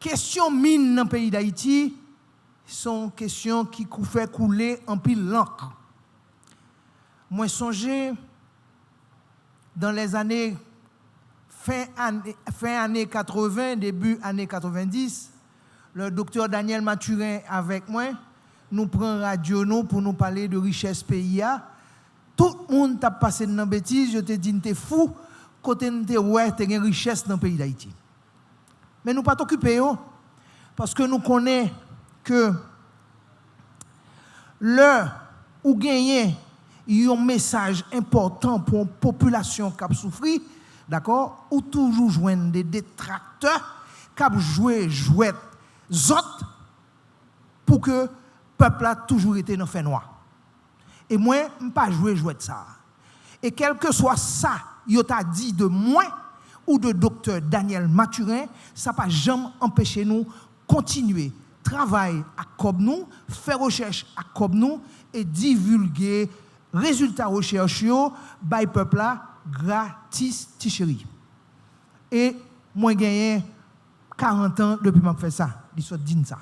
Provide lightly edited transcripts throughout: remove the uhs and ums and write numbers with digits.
question mine dans le pays d'Haïti sont questions qui fait couler en pile l'encre. Moi, songez dans les années fin années 80, début années 90, le docteur Daniel Mathurin avec moi, nous prenons radio nous pour nous parler de richesse pays. Tout le monde t'a passé dans bêtise, je te dis t'es fou, côté t'es ouais, t'es une richesse dans le pays d'Haïti. Mais nous pas t'occuper parce que nous connaissons que l'heure où gagner un message important pour une population qui a souffert, d'accord, ou toujours joindre des détracteurs qui ont joué jouet zot pour que le peuple a toujours été dans le fait noir. Et moi, je ne pas jouer jouet ça. Et quel que soit ça, il t'a dit de moi ou de docteur Daniel Mathurin, ça n'a pas jamais empêché nous continuer travailler à comme nous, faire recherche à comme nous et divulguer résultats recherche yo by peuple là gratis ticherie. Et moi gagné 40 ans depuis que je fais ça, il soit dit ça.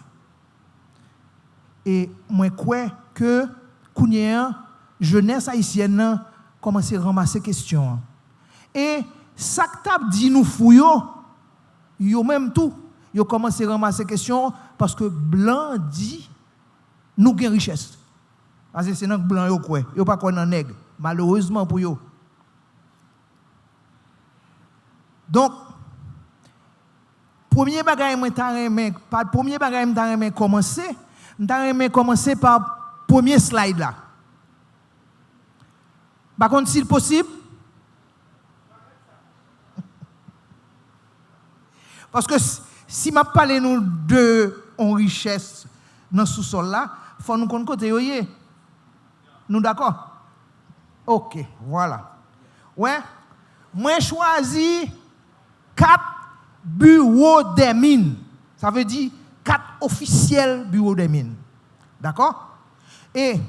Et moi crois que la jeunesse haïtienne commence à ramasser questions. Et ça que t'as dit nous fouillons, yo même tout, yo commence à ramasser questions parce que blanc dit nous gain richesse. Parce que c'est dans blanc yo quoi, yo pas quoi dans nègre, malheureusement pour yo. Donc premier bagage moi commencer par premier slide là. Par contre s'il possible parce que si m'a parlé nous de en richesse dans sous-sol là, faut nous connaître côté yoyé. Nous d'accord? OK, voilà. Ouais. Moi choisi 4 bureaux des mines. Ça veut dire 4 officiels bureaux des mines. D'accord? Et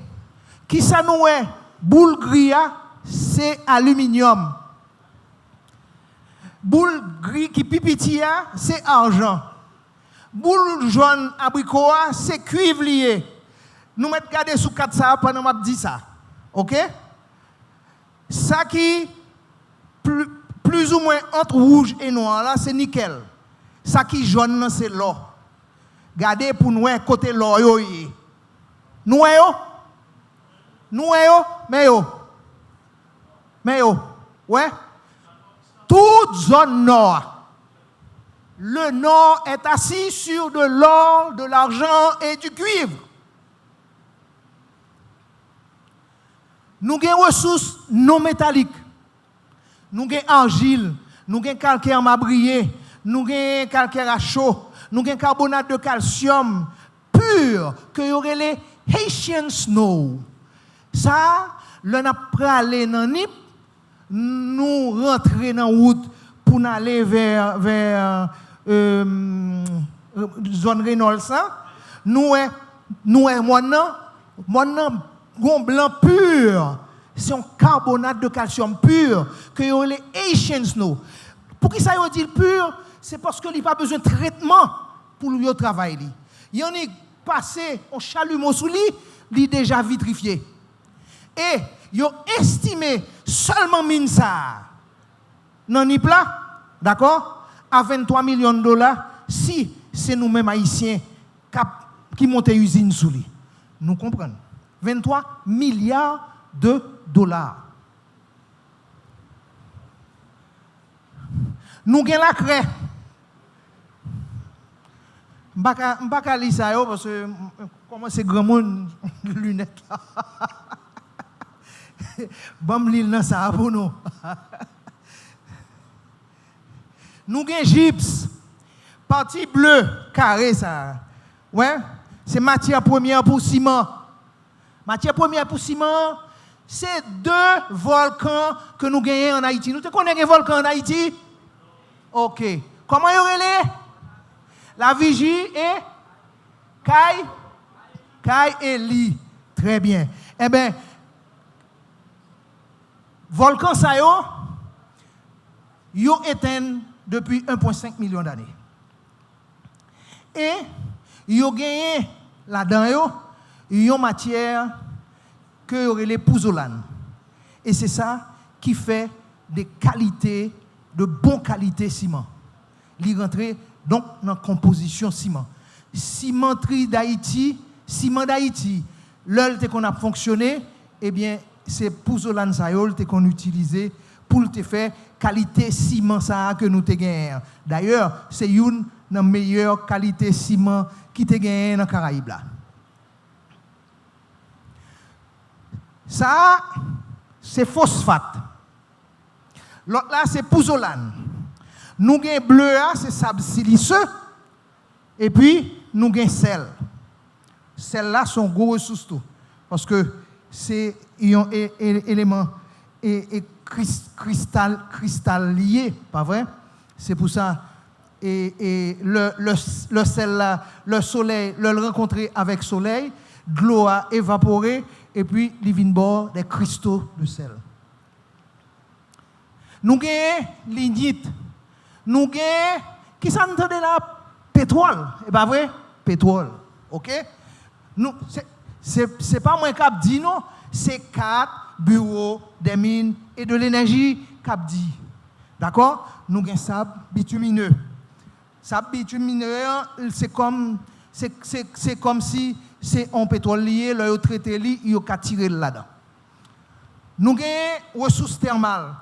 qui ça nous est boule gris c'est aluminium. Boule gris qui pipitia, c'est argent. Boule jaune abricot, c'est cuivre lié. Nous mettons garder sous 4 ça pendant que je dis ça. OK? Ça qui plus ou moins entre rouge et noir là, c'est nickel. Ça qui jaune c'est l'or. Gardez pour nous côté l'or yo. Nous mais yo. Ouais. Toute zone nord. Le nord est assis sur de l'or, de l'argent et du cuivre. Nous avons des ressources non métalliques. Nous avons argile, nous avons calcaire marbrier, nous avons calcaire à chaud, nous avons carbonate de calcium pur que y aurait les Haitian snow. Ça, le n'a pas allé dans Nip, nous rentrer dans la route pour aller vers zone Reynolds. Nous maintenant gon blanc pur, c'est un carbonate de calcium pur que yo les Haitian snow. Pour qui ça yo dit pur, c'est parce que il pas besoin de traitement pour yo travailler. Il y en est passé on chalumeau sous lui, il déjà vitrifié. Et yo estimé seulement mine ça dans Nipla, d'accord, à 23 millions de dollars si c'est nous-mêmes haïtiens qui montent usine sous lui. Nous comprenons. 23 milliards de dollars. Nous avons la craie. Je ne vais pas lire ça parce que comment c'est grand monde lunettes là. Bon lire dans ça pour nous. Nous avons gypse. Partie bleue carré ça. Ouais, c'est matière première pour ciment. Matière première pour ciment, c'est 2 volcans que nous gagnons en Haïti. Nous te connaissons les volcans en Haïti? OK. Comment y aurait-il? La Vigie et Kai et Li. Très bien. Eh bien, volcan ça yo éteint depuis 1,5 million d'années. Et yo gagné là-dedans une matière que aurait les pouzolan. Et c'est ça qui fait des qualités, de bonne qualité ciment. Il rentre donc dans la composition ciment. Cimenterie d'Haïti, ciment d'Haïti, l'œil qu'on a fonctionné, eh bien, c'est pouzolan sayol qu'on utilise pour te faire qualité ciment ça que nous te gagnons. D'ailleurs, c'est une des meilleures qualités ciment qui te gagne dans les Caraïbes là. Ça, c'est phosphate. L'autre là, c'est pouzolan. Nous avons bleu, c'est sable siliceux. Et puis, nous avons sel. Celles-là sont gros ressources tout. Parce que c'est un élément cristallier, pas vrai? C'est pour ça. Et le sel là, le soleil, le rencontrer avec le soleil, de l'eau a évaporé. Et puis, il vient bord des cristaux de sel. Nous avons lignite. Nous avons, qui s'entend là? Pétrole. Et pas vrai? Pétrole. OK? C'est pas moi qui dis non, c'est 4 bureaux des mines et de l'énergie qui dit. D'accord? Nous avons sable bitumineux. Sable bitumineux, c'est comme si c'est un pétrole lié, le traité lié, il y a tiré là-dedans. Nous avons ressources thermales.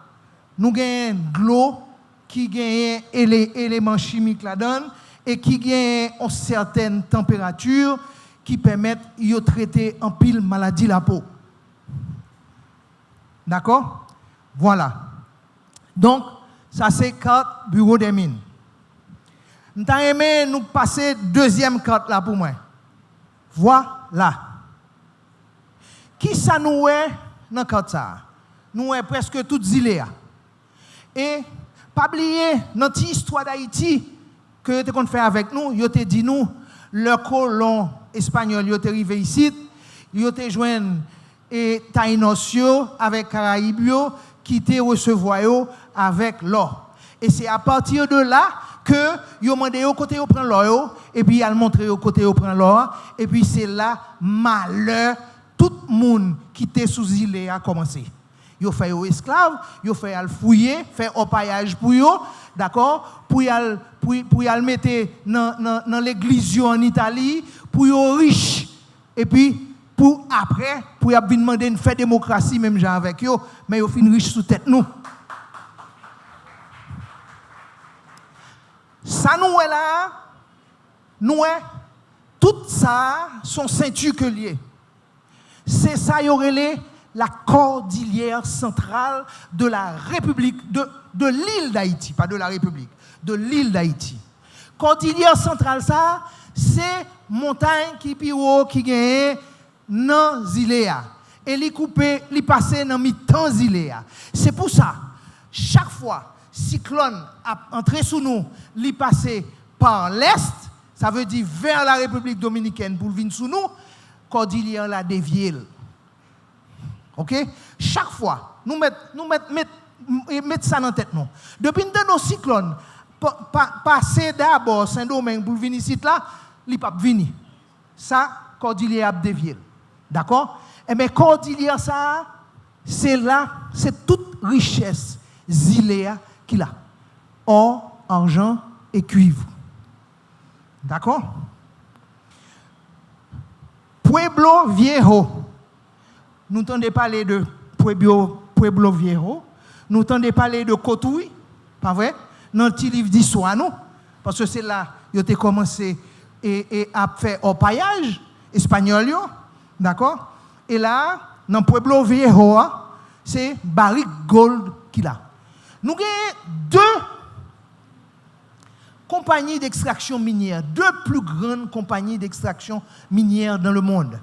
Nous avons de l'eau qui gagne les éléments chimiques là-dedans et qui gagne une certaine température qui permettent de traiter en pile maladie la peau. D'accord? Voilà. Donc, ça c'est carte bureau des mines. Nous avons aimé nous passer deuxième carte là pour moi. Voilà. Qui ça nous est dans la carte ça? Nous est presque toutes îles. Et pas oublier notre histoire d'Haïti que tu as fait avec nous, ils te dit nous le colon espagnol ils arrivé ici, ils te joindre et Taïnosio avec Caraïbes qui te recevoir avec l'or. Et c'est à partir de là que ils ont demandé au côté où prend l'or et puis ils ont montré au côté où prend l'or et puis c'est là malheur tout le monde qui était sous île a commencé. Ils ont fait aux esclaves, ils ont fait fouiller, faire opaillage pour eux, d'accord, pour y mettre dans l'église en Italie, pour eux riches et puis pour après pour y demander une fête démocratie même genre avec eux, mais ils fin riches sous tête nous. Ça nous est là, nous est tout ça sont ceinture que lié. C'est ça y aurait la cordillère centrale de la République, de l'île d'Haïti, pas de la République, de l'île d'Haïti. Cordillère centrale, ça, c'est montagne qui piro qui gagne dans l'île. Et les couper, les passer dans mi-temps l'île. C'est pour ça, chaque fois, cyclone a entré sous nous, les passer par l'est, ça veut dire vers la République dominicaine pour venir sous nous, cordillère la déviée. OK? Chaque fois, nous mettons ça dans la tête. Non. Depuis que nos cyclones passer d'abord Saint-Domingue pour venir ici, là, ils ne peuvent pas venir. Ça, cordillère a dévié. D'accord? Et bien, cordillère, ça, c'est là, c'est toute richesse zilea qu'il a. Or, argent et cuivre. D'accord? Pueblo Viejo. Nous entendons parler de Pueblo Viejo. Nous entendons parler de Cotuí, pas vrai? Dans le petit livre d'histoire, non? Parce que c'est là que vous avez commencé à faire un paillage espagnol, d'accord? Et là, dans Pueblo Viejo, c'est Barrick Gold qu'il a. Nous avons deux compagnies d'extraction minière, deux plus grandes compagnies d'extraction minière dans le monde.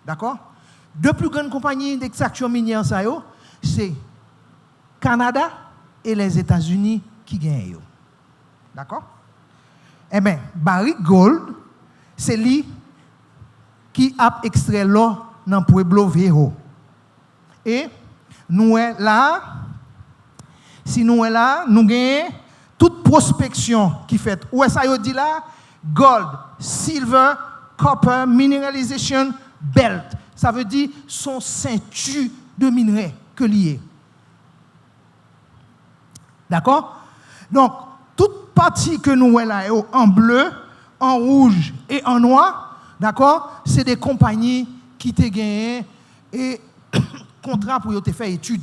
D'accord? Deux plus grandes compagnies d'extraction minière, c'est Canada et les États-Unis qui gagnent. D'accord? Eh bien, Barrick Gold, c'est lui qui a extrait l'or dans Pueblo Viejo. Et nous là, si nous là, nous gagnons toute prospection qui fait. Où est-ce que dit là? gold, silver, copper, mineralization, belt. Ça veut dire son ceinture de minerais que lié. D'accord? Donc, toute partie que nous voyons là en bleu, en rouge et en noir, d'accord? C'est des compagnies qui te gagné et contrat pour te faire études.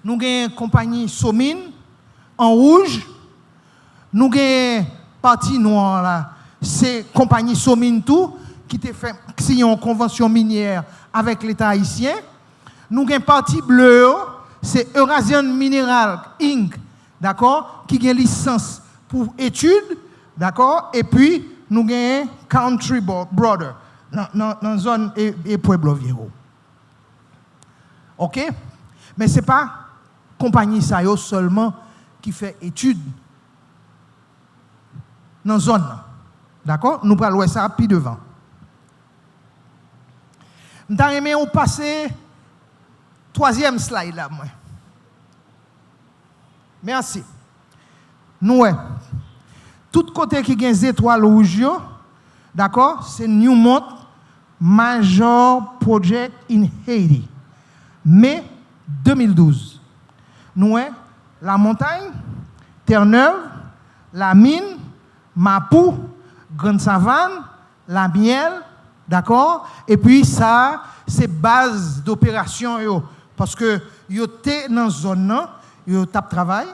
Nous avons une compagnie Somin en rouge. Nous avons une partie noire là. C'est compagnie Somin tout qui te fait signer une convention minière avec l'État haïtien. Nous avons une partie bleue, c'est Eurasian Mineral Inc. D'accord, qui a une licence pour études, d'accord, et puis nous avons Country Brother dans la zone et Pueblo Viejo. OK? Mais ce n'est pas compagnie Sayo seulement qui fait études dans la zone. D'accord? Nous allons ça puis devant. Nous allons passer troisième slide là. Moi. Merci. Nous, tout côté qui a des étoiles rouges, d'accord, c'est Newmont Major Project in Haiti. Mai 2012. Nous, la montagne, Terre-Neuve, la mine, Mapou, Grande Savane, la miel, d'accord, et puis ça, c'est base d'opération, parce que vous êtes dans la zone, vous tapez travail,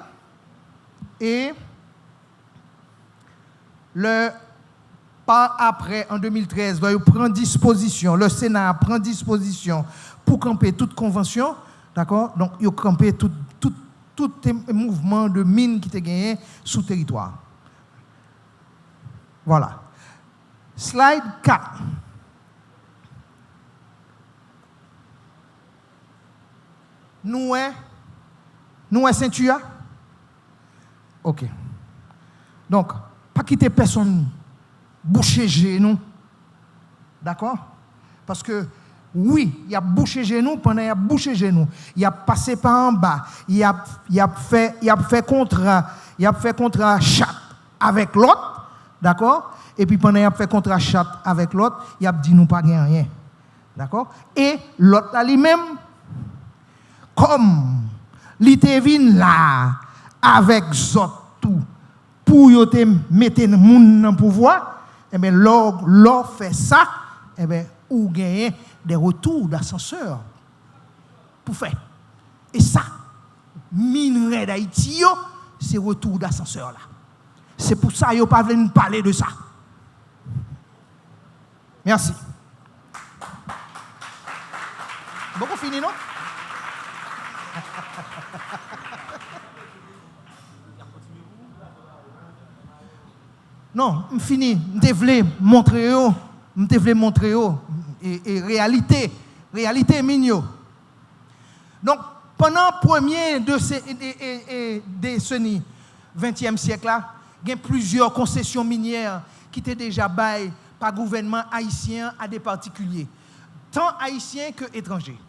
et pas après, en 2013, vous prend disposition, le Sénat prend disposition pour camper toute convention, d'accord, donc vous campez tout mouvement de mine qui était gagné sous territoire. Voilà. Slide 4. Nous ceinture. OK. Donc, pas quitter personne boucher genou. D'accord? Parce que oui, il a bouché genou pendant il a bouché genou. Il a passé par en bas. Il a fait contrat chat avec l'autre. D'accord? Et puis pendant il a fait contrat chat avec l'autre, il a dit nous pas gagner rien. D'accord? Et l'autre là lui-même comme il te vient là avec tout pour te mettre le monde dans le pouvoir, et bien l'or fait ça, et bien ou gagner des retours d'ascenseur pour faire. Et ça, minerai d'Haïti, c'est retour d'ascenseur là. C'est pour ça qu'ils ne pas nous parler de ça. Merci. Beaucoup fini, non? Non, je fini. Je voulais montrer et réalité mignon. Donc pendant le premier de ces décennies 20e siècle là, il y a plusieurs concessions minières qui étaient déjà baillées par le gouvernement haïtien à des particuliers, tant haïtiens que étrangers.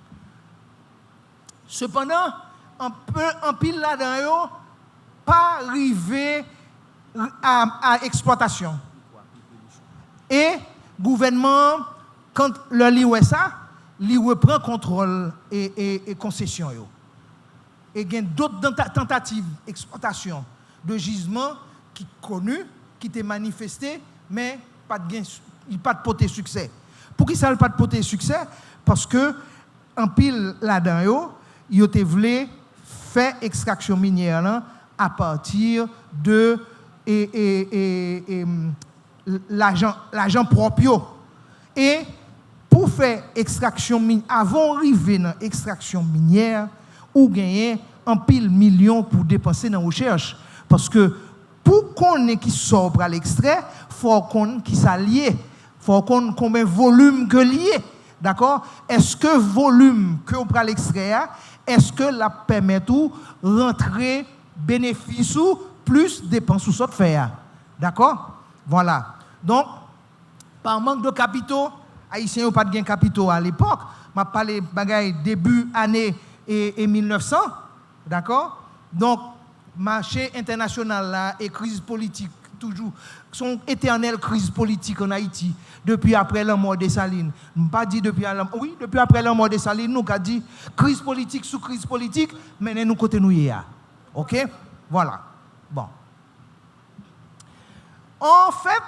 Cependant, un pile là-dedans, pas arrivé à exploitation. Et le gouvernement, quand le lit ça, il reprend contrôle et concession. Et il y a d'autres tentatives d'exploitation de gisements qui sont connus, qui étaient manifestés, mais pas de poté succès. Pour qui ça n'a pas de poté succès? Parce que en pile là-dedans, ils voulaient faire extraction minière là, à partir de l'argent propre. Et pour faire extraction minière, avant d'arriver dans l'extraction minière, ou gagner un pile million pour dépenser dans la recherche. Parce que pour qu'on ait qui sort à l'extrait, il faut qu'on qui s'allie. Il faut qu'on combien de volume que lié. D'accord? Est-ce que volume que on prend l'extrait, est-ce que la permet tout rentrer bénéfice ou plus dépenses ou ça de faire? D'accord? Voilà. Donc, par manque de capitaux, Haïtiens n'ont pas de capitaux à l'époque. Je parle de début année et 1900. D'accord? Donc, marché international là, et crise politique toujours son éternelle crise politique en Haïti depuis après la mort de Salines. Pas dit depuis après la mort de Salines, nous avons dit crise politique sous crise politique, mais nous côté nous hier. OK? Voilà. Bon. En fait,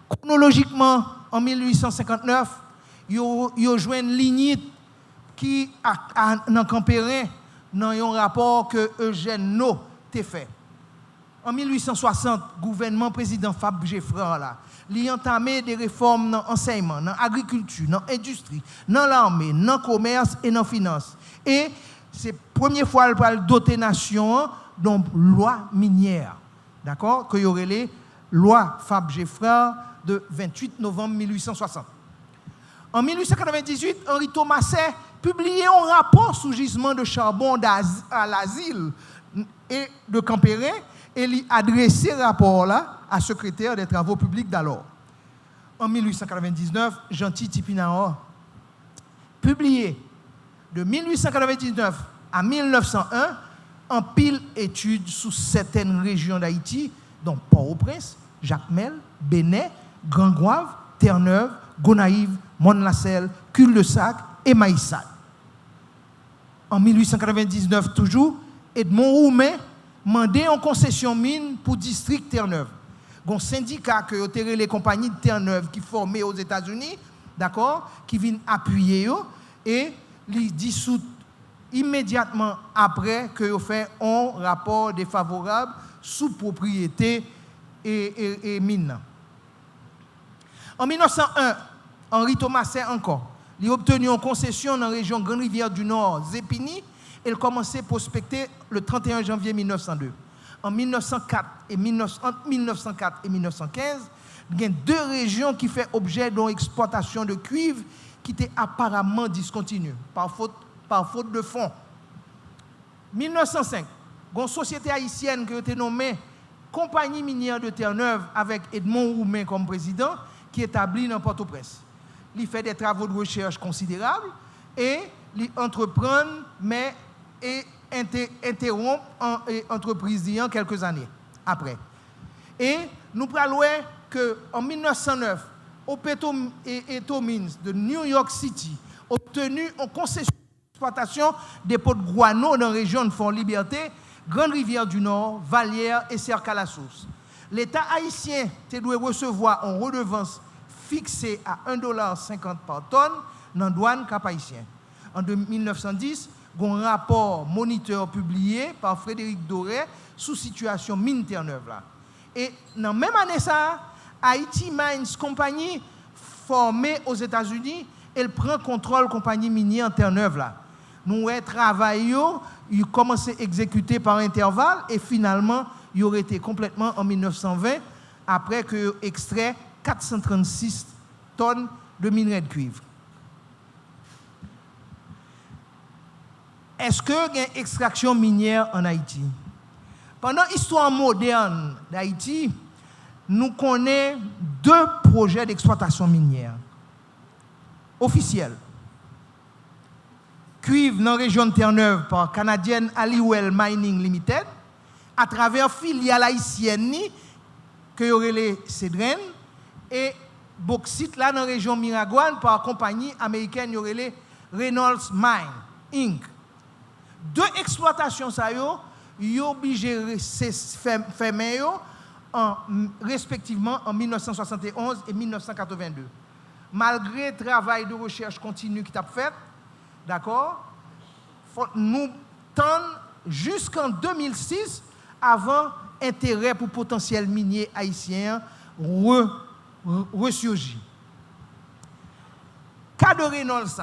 chronologiquement, en 1859, il y a joué une lignite qui a campéré dans un rapport que Eugène No t'a fait. En 1860, le gouvernement président Fab Géfran il a entamé des réformes dans l'enseignement, dans l'agriculture, dans l'industrie, dans l'armée, dans le commerce et dans la finance. Et c'est la première fois qu'il a doté la nation d'une loi minière. D'accord? Que y aurait les lois Fab Géfran de 28 novembre 1860. En 1898, Henri Thomaset publiait un rapport sous gisement de charbon à l'asile et de Campérin et il a adressé ce rapport-là à secrétaire des travaux publics d'alors. En 1899, Gentil Tipinaor publié de 1899 à 1901 en pile études sous certaines régions d'Haïti, dont Port-au-Prince, Jacmel, Bénin, Grand-Goâve, Terre-Neuve, Gonaïve, Mont-Lacelle, Cul-de-Sac et Maïssal. En 1899, toujours, Edmond Roumain mandé en concession mine pour district Terre-Neuve. Un syndicat que ont les compagnies de Terre-Neuve qui formées aux États-Unis, d'accord, qui viennent appuyer et les dissout immédiatement après que ont fait un rapport défavorable sous propriété et mine. En 1901, Henri Thomaset encore, il a obtenu une concession dans la région Grande Rivière du Nord, Zépini, et il a commencé à prospecter le 31 janvier 1902. En 1904 et 1915, il y a deux régions qui font objet d'une exploitation de cuivre qui était apparemment discontinue, par faute de fonds. En 1905, il y a une société haïtienne qui a été nommée Compagnie minière de Terre-Neuve avec Edmond Roumain comme président, qui est établi dans Port-au-Prince. Il fait des travaux de recherche considérables et il entreprend, mais interrompt l'entreprise quelques années après. Et nous parlons qu'en 1909, Opeto Mines de New York City a obtenu une concession d'exploitation des pots de guano dans la région de Fort-Liberté, Grande Rivière du Nord, Vallière et Cercle-à-la-Source. L'État haïtien doit recevoir une redevance fixée à $1,50 par tonne dans la douane cap-haïtien. En 1910, il y a un rapport moniteur publié par Frédéric Doré sous situation mine Terre-Neuve. Et dans la même année, Haiti Mines Company, formée aux États-Unis, elle prend contrôle de la compagnie minière en Terre-Neuve. Nous avons travaillé, il a commencé à exécuter par intervalle et finalement, il aurait été complètement en 1920 après qu'il ait extrait 436 tonnes de minerai de cuivre. Est-ce qu'il y a une extraction minière en Haïti? Pendant l'histoire moderne d'Haïti, nous connaissons deux projets d'exploitation minière officiels. Cuivre dans la région de Terre-Neuve par Canadian Halliwell Mining Limited, à travers filiale haïtienne que y aurait les Cédren, et bauxite là dans la région Miragouane par compagnie américaine y aurait les Reynolds Mine Inc. Deux exploitations ça y obligé de fermer respectivement en 1971 et 1982. Malgré le travail de recherche continu qui a fait, d'accord, nous tendons jusqu'en 2006 avant intérêt pour potentiel minier haïtien ressurgit. Cas de Reynolds,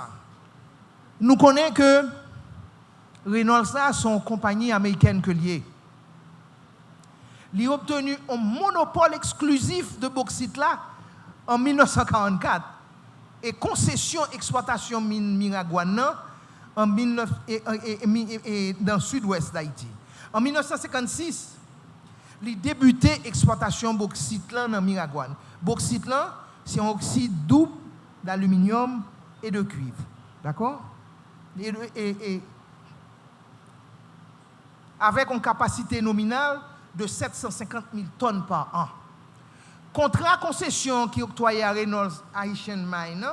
nous connaissons que Reynolds sont compagnie américaine que liée. Il a obtenu un monopole exclusif de bauxite là en 1944 et concession exploitation mine Miragouane dans le sud-ouest d'Haïti. En 1956, il a débuté l'exploitation bauxite là dans Miragouane. Bauxite là, c'est un oxyde double d'aluminium et de cuivre. D'accord? Et avec une capacité nominale de 750 000 tonnes par an. Contrat concession qui octroyé à Reynolds Haitian Mine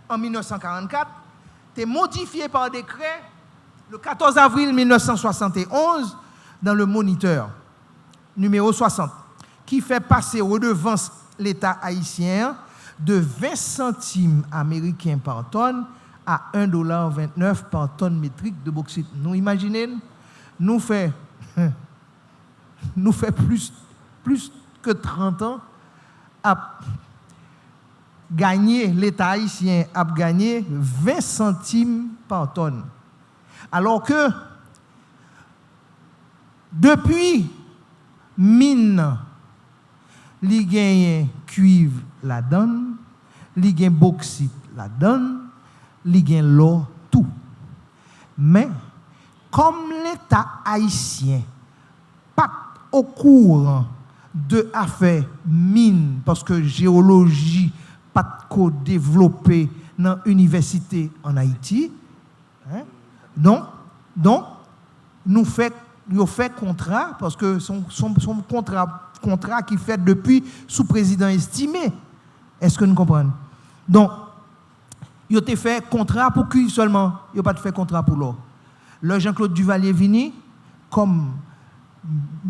en 1944 était modifié par décret le 14 avril 1971 dans le Moniteur numéro 60 qui fait passer redevance l'État haïtien de 20 centimes américains par tonne à $1,29 par tonne métrique de bauxite. Nous imaginez, nous fait plus que 30 ans à gagner, l'État haïtien a gagné 20 centimes par tonne. Alors que depuis mine, li gagne cuivre la donne, li gagne bauxite la donne, li gagne l'or tout. Mais comme l'État haïtien pas au courant de affaires mine parce que géologie pas de développé dans l'université en Haïti, hein? Donc nous fait contrat parce que son contrat qui fait depuis sous président estimé. Est-ce que nous comprenons? Donc il a fait contrat pour qui seulement, il a pas fait contrat pour l'or. Le Jean-Claude Duvalier vini comme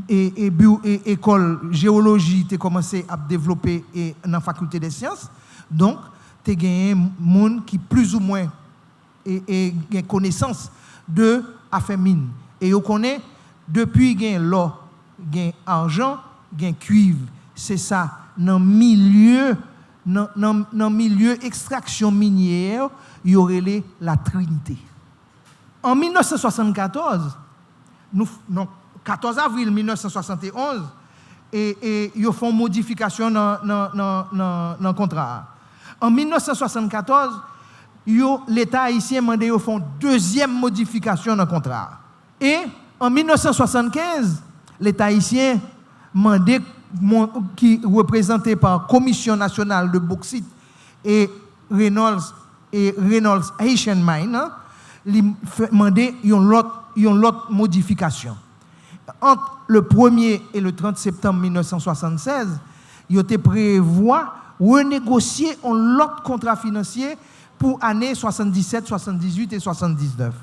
école géologie t'es commencé à développer dans la faculté des sciences. Donc tu as gagné monde qui plus ou moins et connaissance de affaires mines. Et on connaît depuis gain l'or, gain argent, gain cuivre. C'est ça dans milieu extraction minière, il y aurait la Trinité. En 1974, 14 avril 1971, et ils font modification dans le contrat. En 1974, l'État haïtien demandé de faire deuxième modification dans le contrat. Et en 1975, l'État haïtien demandé qui représenté par Commission nationale de bauxite et Reynolds Haitian Mine, demandé une autre modification. Entre le 1er et le 30 septembre 1976, il a prévu renégocier un autre contrat financier pour années 77, 78 et 79.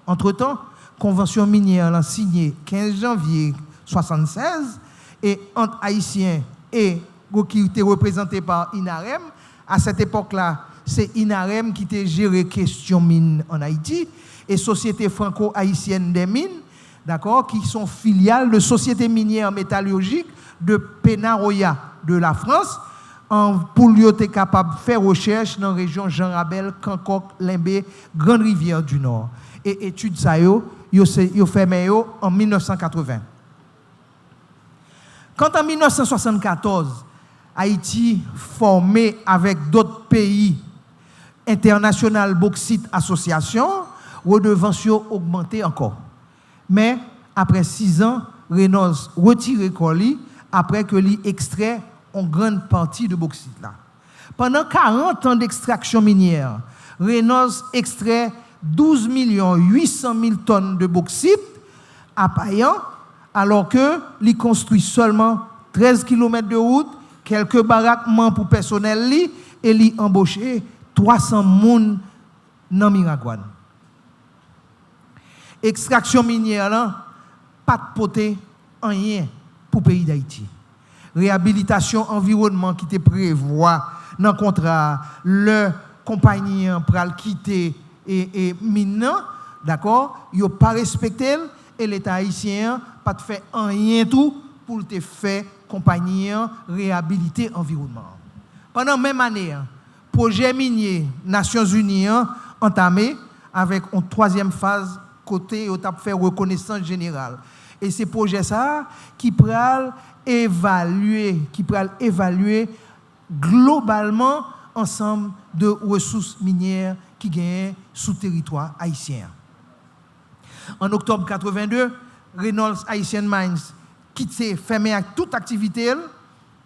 Entre-temps, convention minière a signé 15 janvier 1976 et entre Haïtiens et qui était représenté par INAREM. À cette époque-là, c'est INAREM qui était géré question mine en Haïti et Société franco-haïtienne des mines, d'accord, qui sont filiales de sociétés minières métallurgiques de Penaroya de la France, pour lui être capable de faire recherche dans la région Jean Rabel, Cancoc, Limbé, Grande Rivière du Nord. Et études ça yo fait en 1980. Quand en 1974, Haïti formé avec d'autres pays International Bauxite Association, redevance augmenté encore. Mais après 6 ans, Reynolds retire Corly après que lui extrait une grande partie de bauxite là. Pendant 40 ans d'extraction minière, Reynolds extrait 12 800 000 tonnes de bauxite à Payan, alors que lui construit seulement 13 km de route, quelques baraquements pour personnel li, et lui embauché 300 personnes dans Miragouane. Extraction minière là, pas de poté rien pour le pays d'Haïti. Réhabilitation environnement qui te prévoit dans le contrat, le compagnie pral quitter et mine, d'accord, il n'a pas respecté et l'État haïtien pas de fait rien tout pour te faire compagnie réhabiliter environnement. Pendant la même année, projet minier Nations Unies entamé avec une troisième phase côté où t'a fait reconnaissance générale. Et c'est projet ça qui pral évaluer globalement ensemble de ressources minières qui gagnent sous territoire haïtien. En octobre 82, Reynolds Haitian Mines quitte fermé à toute activité,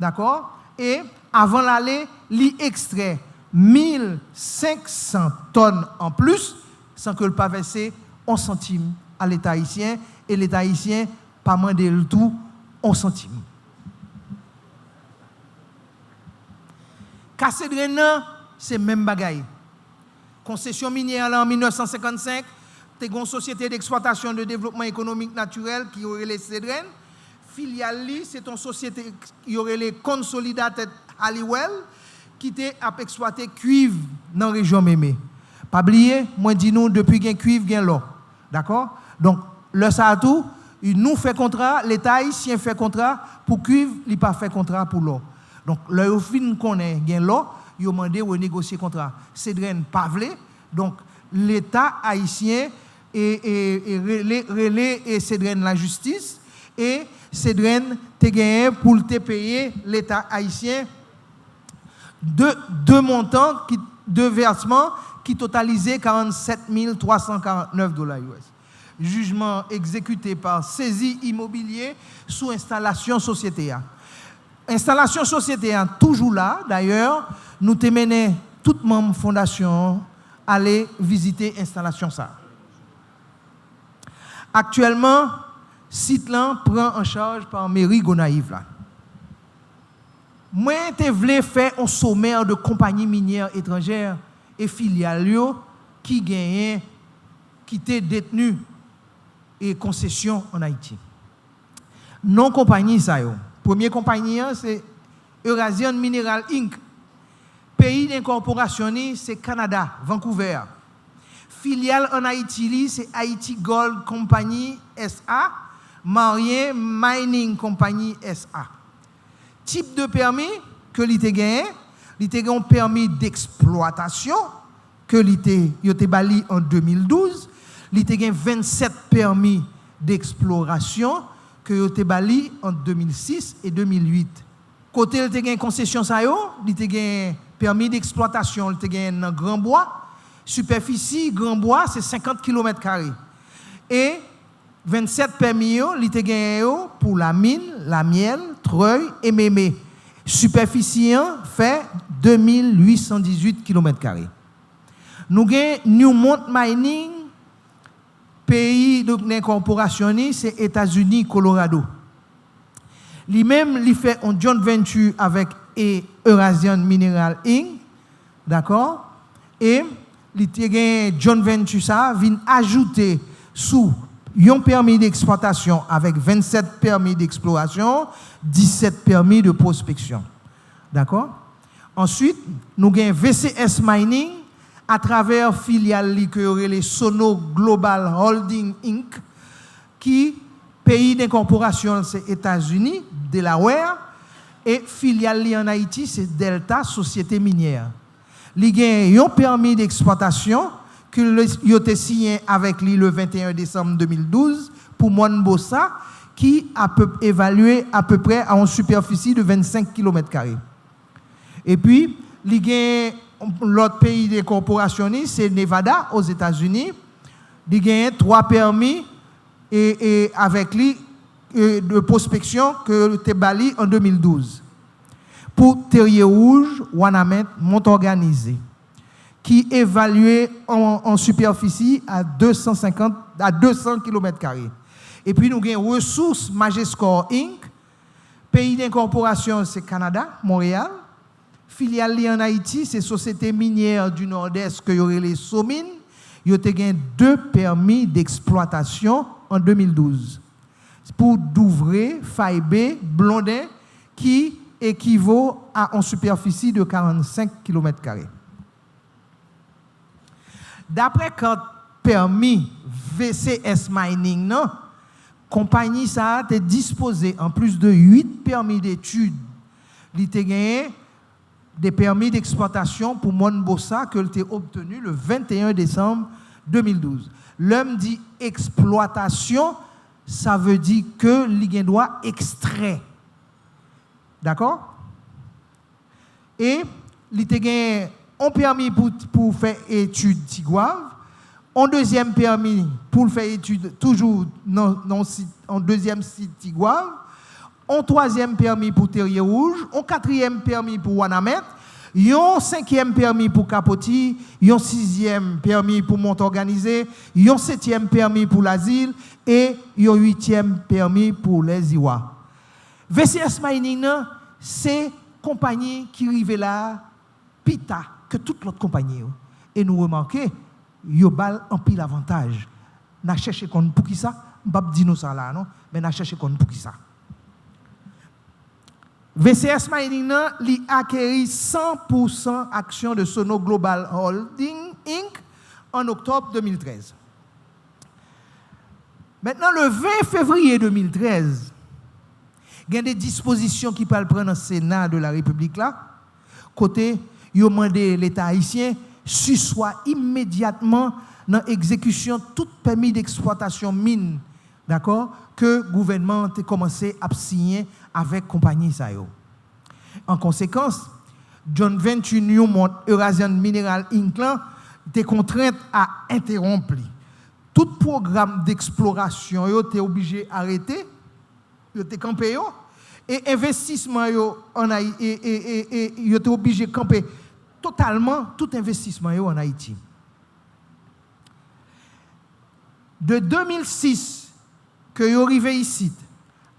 d'accord? Et avant l'aller, il extrait 1500 tonnes en plus sans que le pas versé 11 centimes à l'État haïtien et l'État haïtien pas mandé le tout 11 centimes. Cacédren, c'est même bagaille. Concession minière là, en 1955, tu as une société d'exploitation de développement économique naturel qui aurait les Cédren. Filiale, c'est une société qui aurait les Consolidated Halliwell qui a exploité cuivre dans la région Mémé. Pas oublier, moi dis nous depuis qu'il y a cuivre, il y a l'eau. D'accord? Donc, le ça tout, nous fait contrat, l'État haïtien fait contrat pour cuivre, il n'a pas fait contrat pour l'eau. Donc, le fin qu'on est, il y a l'eau, il a demandé de négocier contrat. Cédren pas vle, donc l'État haïtien relais et Cédren la justice et Cédren te gagné pour te payer l'État haïtien deux montants, deux versements qui totalisaient 47 349 $ US. Jugement exécuté par saisie immobilier sous installation société. Installation société toujours là. D'ailleurs, nous te mené toute membre fondation aller visiter installation ça. Actuellement, site là prend en charge par mairie Gonaïve là. Moi te voulais faire un sommaire de compagnies minières étrangères et filiales qui gagnent qui étaient détenues et concessions en Haïti. Non compagnie ça yo. Première compagnie c'est Eurasian Mineral Inc. Pays d'incorporation c'est Canada, Vancouver. Filiale en Haïti c'est Haiti Gold Company SA, Marien Mining Company SA. Type de permis que l'ité gagné, l'ité un permis d'exploitation que l'ité yote bali en 2012, l'ité gagné 27 permis d'exploration que yote bali en 2006 et 2008. Côté l'ité gagné concession ça yo, l'ité gagné permis d'exploitation, l'ité gagné dans Grand Bois, superficie Grand Bois c'est 50 km². Et 27 permis l'ité gagné pour la mine, la miel, treuil et mémé. Superficie fait 2818 km². Nous avons Newmont Mining, pays d'incorporation, c'est États-Unis, Colorado. Lui-même, il fait un joint venture avec Eurasian Mineral Inc. D'accord? Et il a un joint venture ça, vient ajouter sous un permis d'exploitation avec 27 permis d'exploration, 17 permis de prospection. D'accord? Ensuite, nous avons VCS Mining à travers filiale que les Sono Global Holding Inc. qui pays d'incorporation c'est États-Unis, Delaware et filiale en Haïti c'est Delta Société Minière. Il y a un permis d'exploitation que il a signé avec lui le 21 décembre 2012 pour Monbosa qui a évalué à peu près à une superficie de 25 km². Et puis, l'autre pays des corporations, c'est Nevada aux États-Unis. Il y a 3 permis et avec lui de prospection que tu bali en 2012. Pour Terrier Rouge, Wanamet, Montorganisé, qui évalué en superficie à 200 km². Et puis nous avons Ressources Majescore Inc. Pays d'incorporation, c'est Canada, Montréal. Filiale en Haïti, c'est Société minière du Nord-Est que y aurait les Somines. Il y a 2 permis d'exploitation en 2012. Pour Douvray, Faibé, Blondin, qui équivaut à une superficie de 45 km². D'après quand permis VCS Mining, non, compagnie ça a disposé en plus de 8 permis d'études, il a gagné des permis d'exploitation pour Monbosa que il a obtenu le 21 décembre 2012. L'homme dit exploitation, ça veut dire que il doit extrait. D'accord? Et il a gagné un permis pour faire études Tigouave, un deuxième permis pour faire études toujours en deuxième site Tigouave, un troisième permis pour Terrier Rouge, un quatrième permis pour Wanamet, un cinquième permis pour Capoti, un sixième permis pour Montorganisé, un septième permis pour l'asile et un huitième permis pour les Iwa. VCS Mining, c'est compagnie qui arrive là pita que toute l'autre compagnie. Et nous remarquons, yo bal en pile avantage. N'a cherché qu'on pour qui ça? M'pas dire nous ça là non, mais n'a cherché qu'on pour qui ça. VCS Mining li acquérit 100% action de Sono Global Holding Inc. en octobre 2013. Maintenant, le 20 février 2013, il y a des dispositions qui peuvent prendre dans le Sénat de la République là. Côté, il a demandé l'État haïtien sussoit immédiatement dans l'exécution tout permis d'exploitation mine, d'accord, que le gouvernement a commencé à signer avec compagnie ça yo. En conséquence, John Venture Newmont Eurasian Mineral Inc. était contrainte à interrompre tout programme d'exploration yo était obligé d'arrêter, yo était campé yo, et investissement yo en Haïti et yo était obligé de camper totalement tout investissement yo en Haïti. De 2006 que yo arrivé ici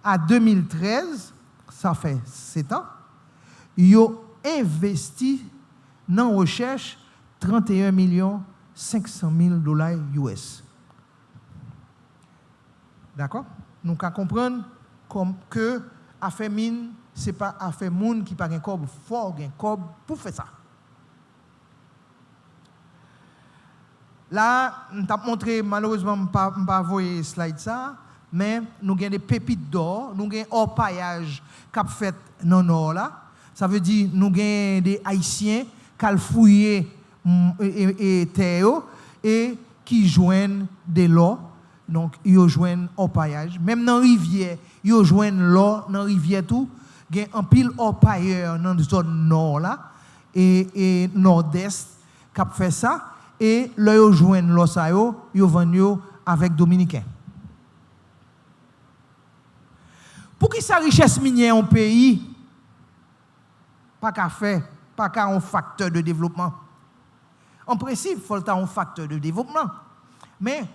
à 2013, ça fait 7 ans, yo investi dans la recherche 31 500 000 $ US. D'accord? Nous pouvons comprendre comme que affaire mine, ce n'est pas affaire monde qui pas un corps fort, un corps pour faire ça. Là, nous avons montré, malheureusement, je ne vais pas voir slide ça, mais nous avons des pépites d'or, nous avons or paillage qui a fait dans le nord là. Ça veut dire nous avons des Haïtiens qui ont fouillé et terre et qui joignent de l'or. Donc, ils joignent or paillage. Même dans la rivière, ils joignent l'or dans la rivière tout. Il y a un pile or pailleur dans la zone nord là et nord-est qui a fait ça. Et là, ils joignent l'or ça, ils vendent avec Dominicains. Pour qui sa richesse minière en pays, pas qu'à faire, pas qu'à un facteur de développement. En principe, il faut être un facteur de développement. Mais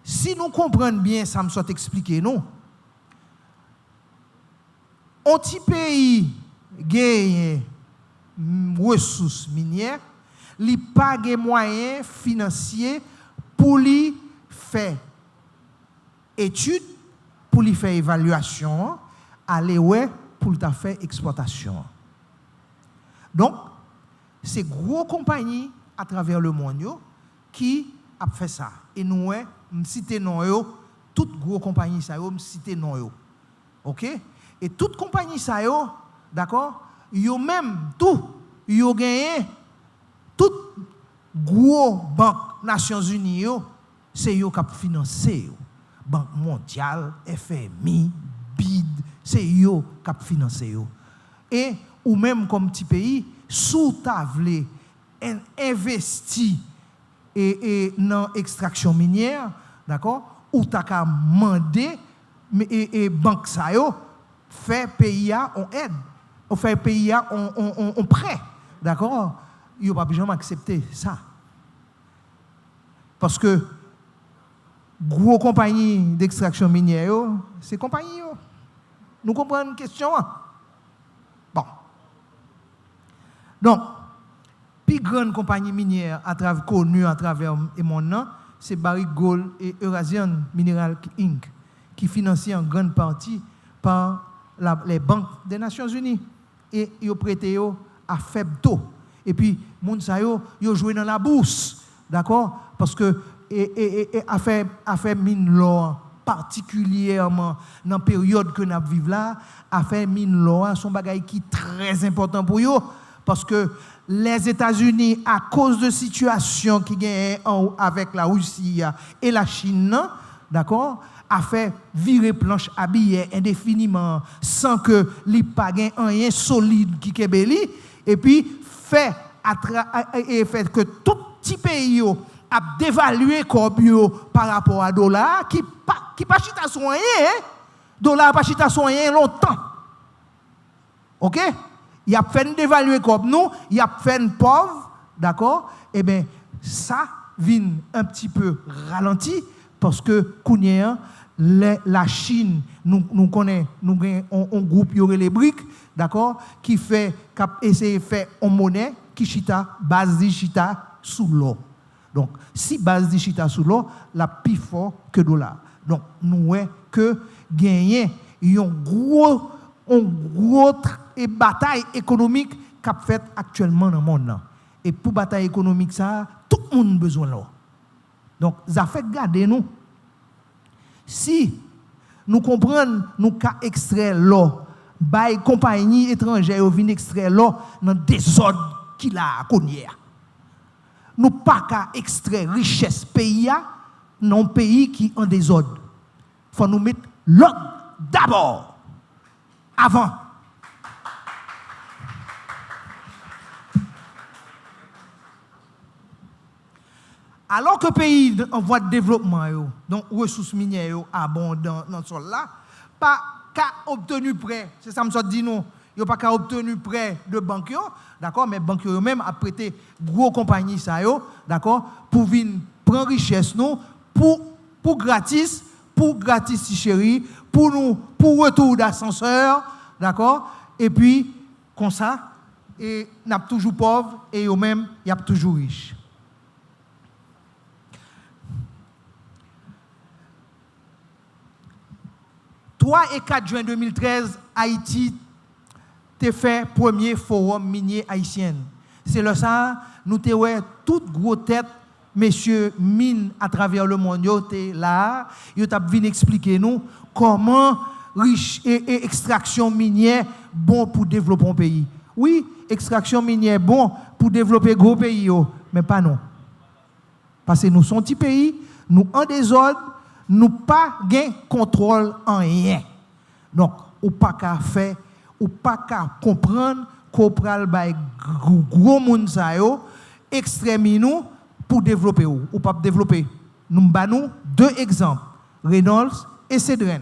si nous comprenons bien, ça me soit expliqué, non? Un petit pays gagne ressources minières, il n'a pas de moyens financiers pour lui faire études, pour lui faire évaluation, aller ouais pour faire exploitation. Donc, c'est gros compagnies à travers le monde qui a fait ça. Et nous, nous citons non toutes gros compagnies ça nous citons non. OK? Et toutes compagnies ça d'accord? Yo même tout yo gagné toutes gros banques Nations Unies c'est yo qui financé Banque mondiale, FMI, BID, c'est yo qui financé et ou même comme petit pays sous table investi et dans extraction minière, d'accord, ou ta ka mandé et banque ça yo fait pays on aide, on fait pays on prêt, d'accord, yo pas jamais accepter ça. Parce que gros compagnie d'extraction minière c'est compagnie yo. Nous comprenons une question. Bon. Donc, plus grande compagnie minière connue à travers le monde, c'est Barrick Gold et Eurasian Mineral Inc. qui financent en grande partie par les banques des Nations Unies. Et ils ont prêté à faible taux. Et puis, les gens ont joué dans la bourse. D'accord? Parce que affaire mine l'or, particulièrement dans la période que nous vivons là, affaire mine l'or, sont des choses qui sont très important pour eux. Parce que les États-Unis, à cause de la situation qui gagne avec la Russie et la Chine, d'accord, a fait virer planche à billets indéfiniment sans que les pas rien solide qui kebeli et puis fait que tout petit pays a dévalué comme par rapport à dollar qui pas chita soigné dollar pas chita soigné longtemps. OK? Il a fait dévaluer comme nous, il a fait pauvre, d'accord? Eh bien, ça vient un petit peu ralenti parce que la Chine, nous connaissons, nous avons un groupe les BRICS, d'accord, qui essaie de faire une monnaie qui chita, base de chita sous l'eau. Donc, si base de chita sous l'eau, la plus fort que dollar. Donc, nous voyons que gagner une grosse bataille économique qu'a fait actuellement dans le monde. Et pour bataille économique, ça, tout le monde a besoin de l'eau. Donc, ça fait garder nous. Si nous comprenons, nous qu'à extraire l'eau, les compagnies étrangères viennent extraire l'eau dans des ordres qu'il a connus. Nous pas qu'à extraire richesse pays dans un pays qui est en désordre. Il faut nous mettre l'ordre d'abord, avant. Alors que le pays en voie de développement, donc ressources minières abondantes dans ce sol-là, pas qu'à obtenu prêt, c'est ça que je dis nous, il n'y a pas qu'à obtenu prêt de banques, d'accord, mais banques eux-mêmes a prêté gros compagnies ça, d'accord, pour venir prendre richesse nous, pour gratis chérie, pour nous, pour retour d'ascenseur, d'accord, et puis comme ça, et n'a toujours pauvre et eux-mêmes y a toujours riche. Le 3 et 4 juin 2013, Haïti a fait premier forum minier haïtien. C'est là ça, nous avons toute grosse tête, messieurs mines à travers le monde, ils là, ils ont venu expliquer nous comment riche et extraction minière bon pour développer un pays. Oui, extraction minière bon pour développer gros pays, mais pas non. Parce que nous sommes un petit pays, nous en désordre. Nous pas gain contrôle en rien. Donc, ou pas qu'à faire, ou pas qu'à comprendre qu'on pral bay gros moun sa yo extrémi nous pour développer ou pas développer. Nous nous deux exemples, Reynolds et Cédren.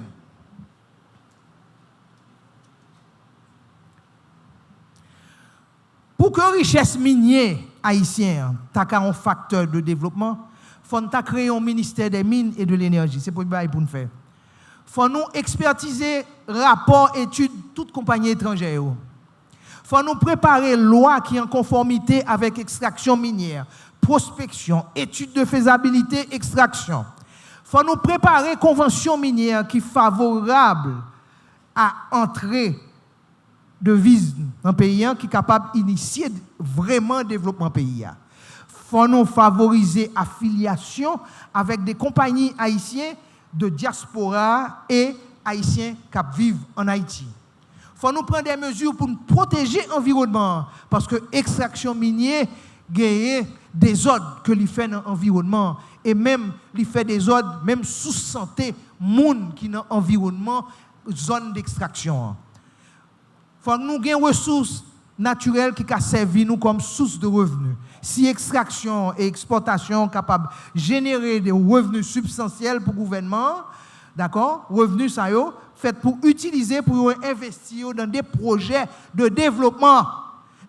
Pour que richesse minière haïtienne ta un facteur de développement, il faut créer un ministère des mines et de l'énergie. C'est pour nous faire. Il faut nous expertiser rapport, études, toute compagnie étrangère. Il faut nous préparer loi qui est en conformité avec extraction minière, prospection, études de faisabilité, extraction. Il faut nous préparer convention minière qui est favorable à entrer de vise dans le pays qui est capable d'initier vraiment le développement du pays. Faut nous favoriser affiliation avec des compagnies haïtiennes de diaspora et haïtiens qui vivent en Haïti. Faut nous prendre des mesures pour nous protéger l'environnement parce que l'extraction minière gagne des ordres que lui fait dans l'environnement et même lui fait des ordres même sous santé monde qui dans l'environnement zone d'extraction. Faut nous gagne ressources naturelles qui servent nous comme source de revenus. Si extraction et exportation sont capables de générer des revenus substantiels pour le gouvernement, d'accord, revenus ça yo, fait pour utiliser, pour investir dans des projets de développement,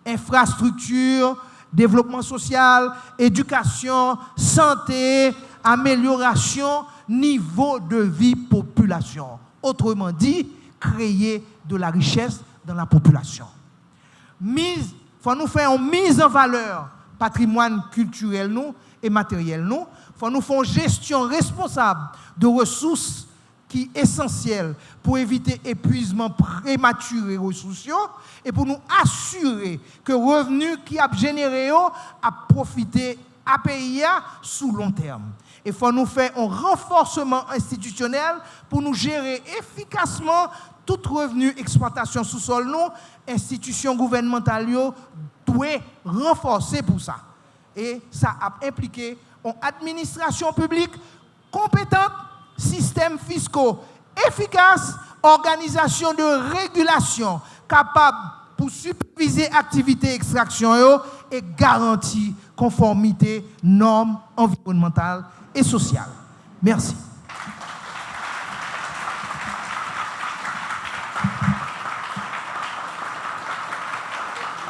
infrastructure, développement social, éducation, santé, amélioration, niveau de vie population. Autrement dit, créer de la richesse dans la population. Il faut nous faire une mise en valeur patrimoine culturel nous et matériel nous. Il faut nous faire une gestion responsable de ressources qui est essentielle pour éviter épuisement prématuré des ressources et pour nous assurer que le revenu qui a généré a profité à pays sous long terme. Il faut nous faire un renforcement institutionnel pour nous gérer efficacement tout revenu exploitation sous-sol nous, institutions gouvernementales doivent renforcer pour ça. Et ça a impliqué une administration publique compétente, systèmes fiscaux efficaces, organisation de régulation capable pour superviser l'activité extraction et garantir conformité normes environnementales et sociales. Merci.